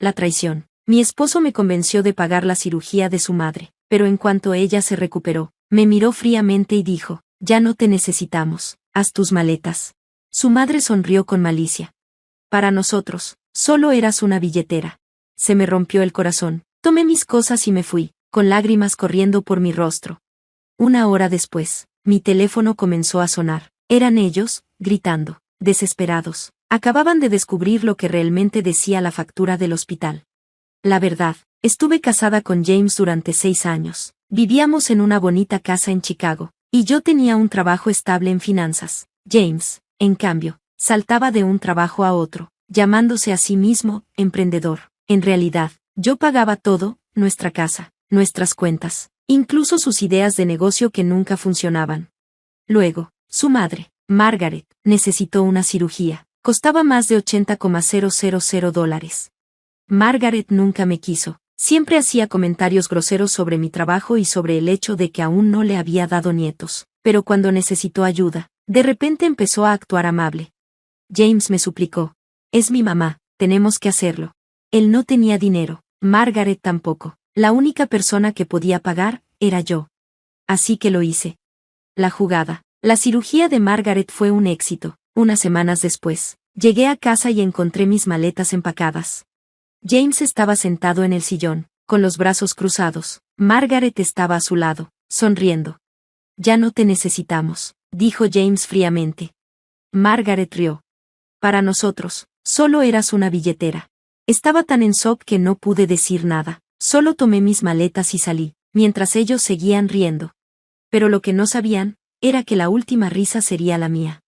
La traición. Mi esposo me convenció de pagar la cirugía de su madre, pero en cuanto ella se recuperó, me miró fríamente y dijo, ya no te necesitamos, haz tus maletas. Su madre sonrió con malicia. Para nosotros, solo eras una billetera. Se me rompió el corazón, tomé mis cosas y me fui, con lágrimas corriendo por mi rostro. Una hora después, mi teléfono comenzó a sonar. Eran ellos, gritando, desesperados. Acababan de descubrir lo que realmente decía la factura del hospital. La verdad, estuve casada con James durante 6 años. Vivíamos en una bonita casa en Chicago, y yo tenía un trabajo estable en finanzas. James, en cambio, saltaba de un trabajo a otro, llamándose a sí mismo emprendedor. En realidad, yo pagaba todo, nuestra casa, nuestras cuentas, incluso sus ideas de negocio que nunca funcionaban. Luego, su madre, Margaret, necesitó una cirugía. Costaba más de $80,000. Margaret nunca me quiso. Siempre hacía comentarios groseros sobre mi trabajo y sobre el hecho de que aún no le había dado nietos. Pero cuando necesitó ayuda, de repente empezó a actuar amable. James me suplicó. Es mi mamá, tenemos que hacerlo. Él no tenía dinero, Margaret tampoco. La única persona que podía pagar, era yo. Así que lo hice. La jugada. La cirugía de Margaret fue un éxito. Unas semanas después, llegué a casa y encontré mis maletas empacadas. James estaba sentado en el sillón, con los brazos cruzados. Margaret estaba a su lado, sonriendo. Ya no te necesitamos, dijo James fríamente. Margaret rió. Para nosotros, solo eras una billetera. Estaba tan en shock que no pude decir nada. Solo tomé mis maletas y salí, mientras ellos seguían riendo. Pero lo que no sabían, era que la última risa sería la mía.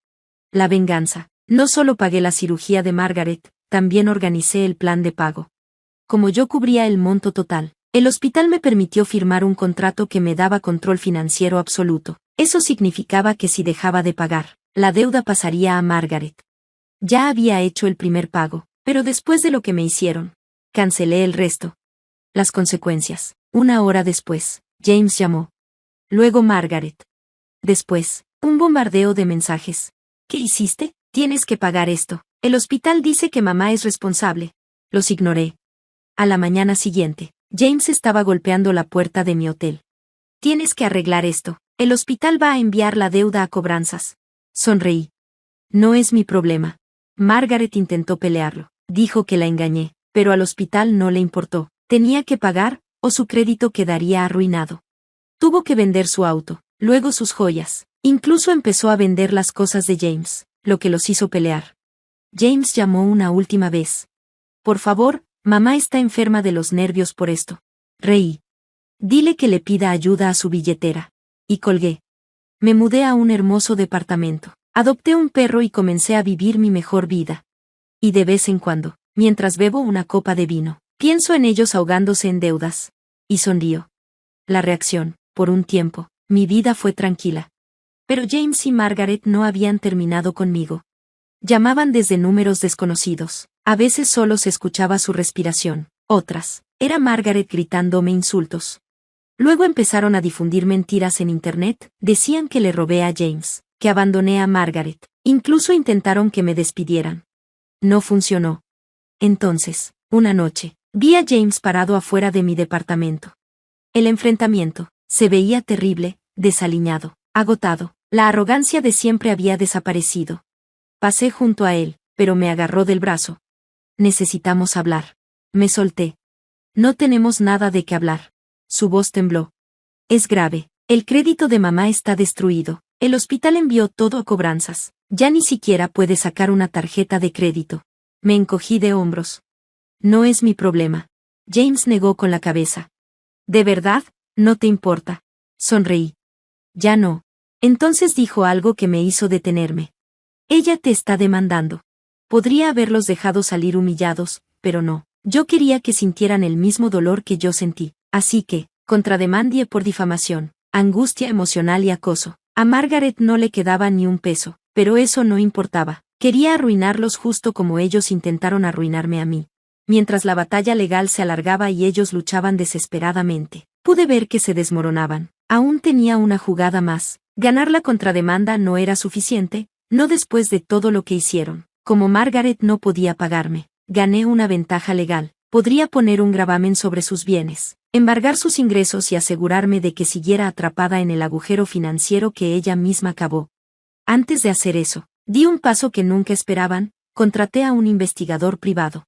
La venganza. No solo pagué la cirugía de Margaret, también organicé el plan de pago. Como yo cubría el monto total, el hospital me permitió firmar un contrato que me daba control financiero absoluto. Eso significaba que si dejaba de pagar, la deuda pasaría a Margaret. Ya había hecho el primer pago, pero después de lo que me hicieron, cancelé el resto. Las consecuencias. Una hora después, James llamó. Luego Margaret. Después, un bombardeo de mensajes. ¿Qué hiciste? Tienes que pagar esto. El hospital dice que mamá es responsable. Los ignoré. A la mañana siguiente, James estaba golpeando la puerta de mi hotel. Tienes que arreglar esto. El hospital va a enviar la deuda a cobranzas. Sonreí. No es mi problema. Margaret intentó pelearlo. Dijo que la engañé, pero al hospital no le importó. Tenía que pagar, o su crédito quedaría arruinado. Tuvo que vender su auto, luego sus joyas. Incluso empezó a vender las cosas de James, lo que los hizo pelear. James llamó una última vez. Por favor, mamá está enferma de los nervios por esto. Reí. Dile que le pida ayuda a su billetera. Y colgué. Me mudé a un hermoso departamento. Adopté un perro y comencé a vivir mi mejor vida. Y de vez en cuando, mientras bebo una copa de vino, pienso en ellos ahogándose en deudas. Y sonrío. La reacción, por un tiempo, mi vida fue tranquila. Pero James y Margaret no habían terminado conmigo. Llamaban desde números desconocidos. A veces solo se escuchaba su respiración. Otras, era Margaret gritándome insultos. Luego empezaron a difundir mentiras en internet. Decían que le robé a James, que abandoné a Margaret. Incluso intentaron que me despidieran. No funcionó. Entonces, una noche, vi a James parado afuera de mi departamento. El enfrentamiento se veía terrible, desaliñado, agotado. La arrogancia de siempre había desaparecido. Pasé junto a él, pero me agarró del brazo. Necesitamos hablar. Me solté. No tenemos nada de qué hablar. Su voz tembló. Es grave. El crédito de mamá está destruido. El hospital envió todo a cobranzas. Ya ni siquiera puede sacar una tarjeta de crédito. Me encogí de hombros. No es mi problema. James negó con la cabeza. ¿De verdad? ¿No te importa? Sonreí. Ya no. Entonces dijo algo que me hizo detenerme. Ella te está demandando. Podría haberlos dejado salir humillados, pero no. Yo quería que sintieran el mismo dolor que yo sentí. Así que, contrademandé por difamación, angustia emocional y acoso. A Margaret no le quedaba ni un peso, pero eso no importaba. Quería arruinarlos justo como ellos intentaron arruinarme a mí. Mientras la batalla legal se alargaba y ellos luchaban desesperadamente, pude ver que se desmoronaban. Aún tenía una jugada más. Ganar la contrademanda no era suficiente, no después de todo lo que hicieron. Como Margaret no podía pagarme, gané una ventaja legal. Podría poner un gravamen sobre sus bienes, embargar sus ingresos y asegurarme de que siguiera atrapada en el agujero financiero que ella misma cavó. Antes de hacer eso, di un paso que nunca esperaban, contraté a un investigador privado.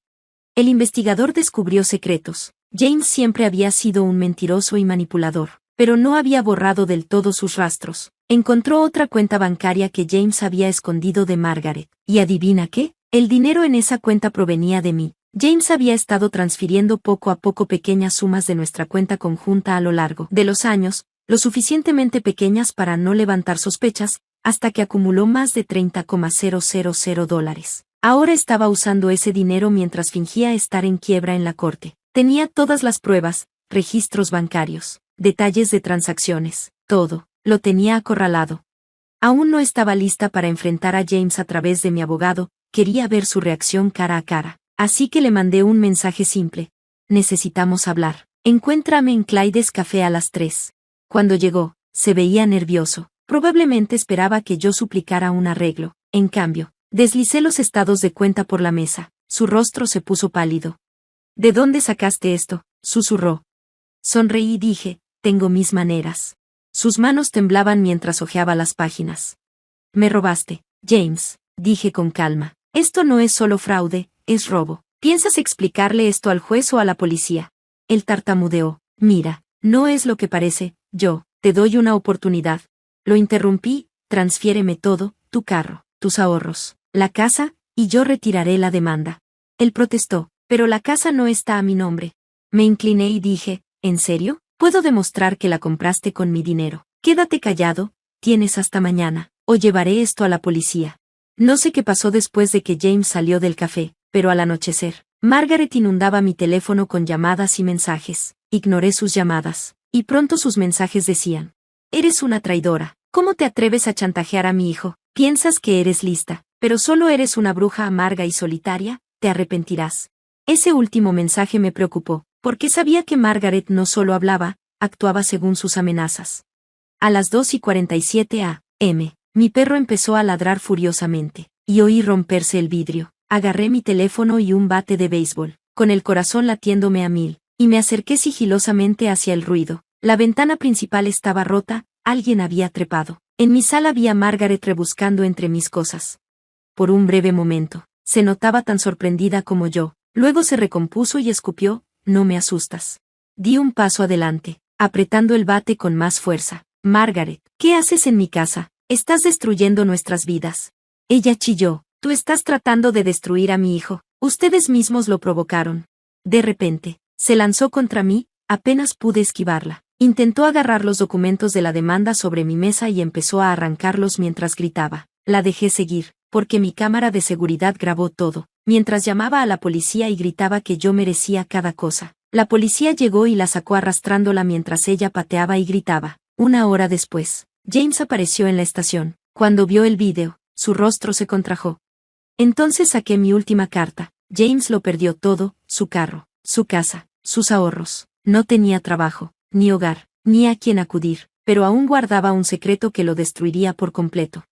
El investigador descubrió secretos. James siempre había sido un mentiroso y manipulador, pero no había borrado del todo sus rastros. Encontró otra cuenta bancaria que James había escondido de Margaret. ¿Y adivina qué? El dinero en esa cuenta provenía de mí. James había estado transfiriendo poco a poco pequeñas sumas de nuestra cuenta conjunta a lo largo de los años, lo suficientemente pequeñas para no levantar sospechas, hasta que acumuló más de $30,000. Ahora estaba usando ese dinero mientras fingía estar en quiebra en la corte. Tenía todas las pruebas, registros bancarios, detalles de transacciones, todo, lo tenía acorralado. Aún no estaba lista para enfrentar a James a través de mi abogado, quería ver su reacción cara a cara. Así que le mandé un mensaje simple. Necesitamos hablar. Encuéntrame en Clyde's Café a las 3. Cuando llegó, se veía nervioso. Probablemente esperaba que yo suplicara un arreglo. En cambio, deslicé los estados de cuenta por la mesa. Su rostro se puso pálido. ¿De dónde sacaste esto?, susurró. Sonreí y dije, tengo mis maneras. Sus manos temblaban mientras hojeaba las páginas. Me robaste, James, dije con calma. Esto no es solo fraude, es robo. ¿Piensas explicarle esto al juez o a la policía? Él tartamudeó. Mira, no es lo que parece, yo, te doy una oportunidad. Lo interrumpí, transfiéreme todo, tu carro, tus ahorros, la casa, y yo retiraré la demanda. Él protestó, pero la casa no está a mi nombre. Me incliné y dije, ¿en serio? Puedo demostrar que la compraste con mi dinero. Quédate callado, tienes hasta mañana, o llevaré esto a la policía. No sé qué pasó después de que James salió del café, pero al anochecer, Margaret inundaba mi teléfono con llamadas y mensajes. Ignoré sus llamadas, y pronto sus mensajes decían: eres una traidora, ¿cómo te atreves a chantajear a mi hijo? Piensas que eres lista, pero solo eres una bruja amarga y solitaria, te arrepentirás. Ese último mensaje me preocupó, porque sabía que Margaret no solo hablaba, actuaba según sus amenazas. A las 2:47 a.m., mi perro empezó a ladrar furiosamente, y oí romperse el vidrio. Agarré mi teléfono y un bate de béisbol, con el corazón latiéndome a 1000, y me acerqué sigilosamente hacia el ruido. La ventana principal estaba rota, alguien había trepado. En mi sala vi a Margaret rebuscando entre mis cosas. Por un breve momento, se notaba tan sorprendida como yo, luego se recompuso y escupió, no me asustas. Di un paso adelante, apretando el bate con más fuerza. Margaret, ¿qué haces en mi casa? Estás destruyendo nuestras vidas. Ella chilló, tú estás tratando de destruir a mi hijo, ustedes mismos lo provocaron. De repente, se lanzó contra mí, apenas pude esquivarla. Intentó agarrar los documentos de la demanda sobre mi mesa y empezó a arrancarlos mientras gritaba. La dejé seguir, porque mi cámara de seguridad grabó todo, mientras llamaba a la policía y gritaba que yo merecía cada cosa. La policía llegó y la sacó arrastrándola mientras ella pateaba y gritaba. Una hora después, James apareció en la estación. Cuando vio el vídeo, su rostro se contrajo. Entonces saqué mi última carta. James lo perdió todo, su carro, su casa, sus ahorros. No tenía trabajo, ni hogar, ni a quien acudir, pero aún guardaba un secreto que lo destruiría por completo.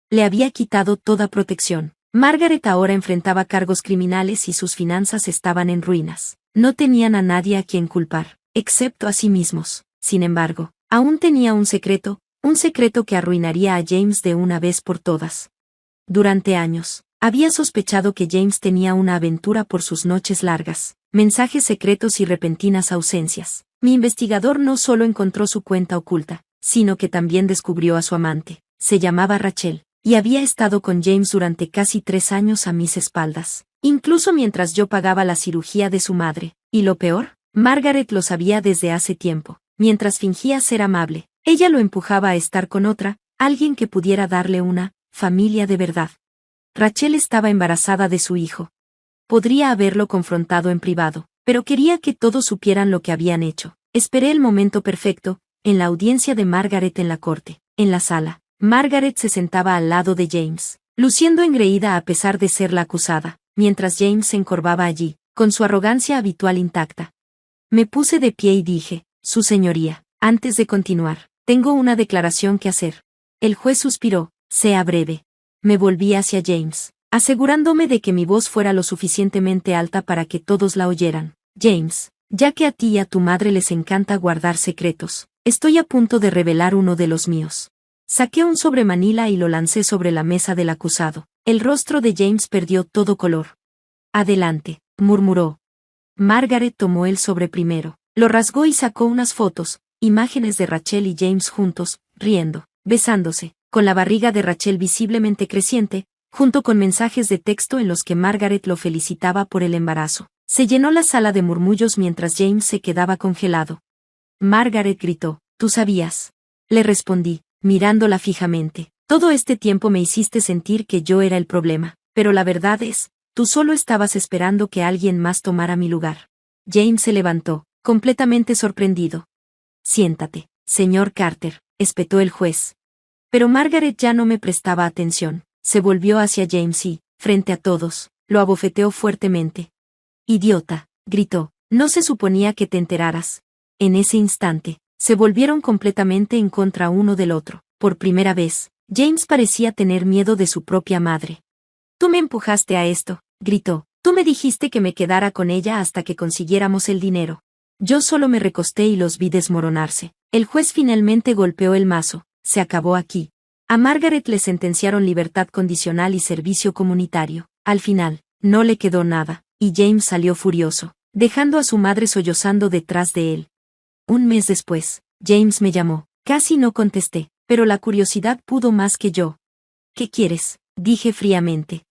Le había quitado toda protección. Margaret ahora enfrentaba cargos criminales y sus finanzas estaban en ruinas. No tenían a nadie a quien culpar, excepto a sí mismos. Sin embargo, aún tenía un secreto que arruinaría a James de una vez por todas. Durante años, había sospechado que James tenía una aventura por sus noches largas, mensajes secretos y repentinas ausencias. Mi investigador no solo encontró su cuenta oculta, sino que también descubrió a su amante. Se llamaba Rachel, y había estado con James durante casi 3 años a mis espaldas, incluso mientras yo pagaba la cirugía de su madre. Y lo peor, Margaret lo sabía desde hace tiempo. Mientras fingía ser amable, ella lo empujaba a estar con otra, alguien que pudiera darle una familia de verdad. Rachel estaba embarazada de su hijo. Podría haberlo confrontado en privado, pero quería que todos supieran lo que habían hecho. Esperé el momento perfecto, en la audiencia de Margaret en la corte. En la sala, Margaret se sentaba al lado de James, luciendo engreída a pesar de ser la acusada, mientras James se encorvaba allí, con su arrogancia habitual intacta. Me puse de pie y dije: Su señoría, antes de continuar, tengo una declaración que hacer. El juez suspiró: sea breve. Me volví hacia James, asegurándome de que mi voz fuera lo suficientemente alta para que todos la oyeran. James, ya que a ti y a tu madre les encanta guardar secretos, estoy a punto de revelar uno de los míos. Saqué un sobremanila y lo lancé sobre la mesa del acusado. El rostro de James perdió todo color. Adelante, murmuró. Margaret tomó el sobre primero, lo rasgó y sacó unas fotos, imágenes de Rachel y James juntos, riendo, besándose, con la barriga de Rachel visiblemente creciente, junto con mensajes de texto en los que Margaret lo felicitaba por el embarazo. Se llenó la sala de murmullos mientras James se quedaba congelado. Margaret gritó, «¿Tú sabías?». Le respondí, mirándola fijamente. «Todo este tiempo me hiciste sentir que yo era el problema, pero la verdad es, tú solo estabas esperando que alguien más tomara mi lugar». James se levantó, completamente sorprendido. «Siéntate, señor Carter», espetó el juez. Pero Margaret ya no me prestaba atención. Se volvió hacia James y, frente a todos, lo abofeteó fuertemente. «Idiota», gritó, «no se suponía que te enteraras». En ese instante, se volvieron completamente en contra uno del otro. Por primera vez, James parecía tener miedo de su propia madre. «Tú me empujaste a esto», gritó. «Tú me dijiste que me quedara con ella hasta que consiguiéramos el dinero». Yo solo me recosté y los vi desmoronarse. El juez finalmente golpeó el mazo. Se acabó aquí. A Margaret le sentenciaron libertad condicional y servicio comunitario. Al final, no le quedó nada, y James salió furioso, dejando a su madre sollozando detrás de él. Un mes después, James me llamó. Casi no contesté, pero la curiosidad pudo más que yo. «¿Qué quieres?», dije fríamente.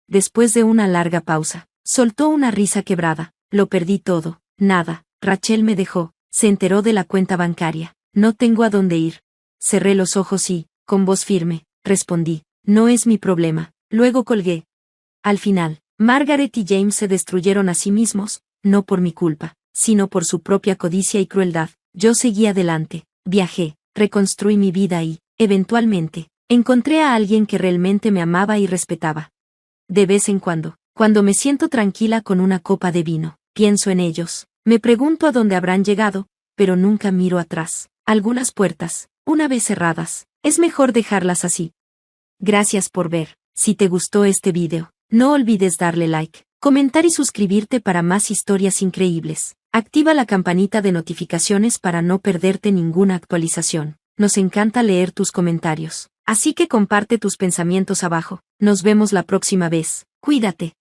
Después de una larga pausa, soltó una risa quebrada. «Lo perdí todo. Nada. Rachel me dejó, se enteró de la cuenta bancaria. No tengo a dónde ir». Cerré los ojos y, con voz firme, respondí, «No es mi problema». Luego colgué. Al final, Margaret y James se destruyeron a sí mismos, no por mi culpa, sino por su propia codicia y crueldad. Yo seguí adelante, viajé, reconstruí mi vida y, eventualmente, encontré a alguien que realmente me amaba y respetaba. De vez en cuando me siento tranquila con una copa de vino, pienso en ellos, me pregunto a dónde habrán llegado, pero nunca miro atrás. Algunas puertas, una vez cerradas, es mejor dejarlas así. Gracias por ver. Si te gustó este video, no olvides darle like, comentar y suscribirte para más historias increíbles. Activa la campanita de notificaciones para no perderte ninguna actualización. Nos encanta leer tus comentarios, así que comparte tus pensamientos abajo. Nos vemos la próxima vez. Cuídate.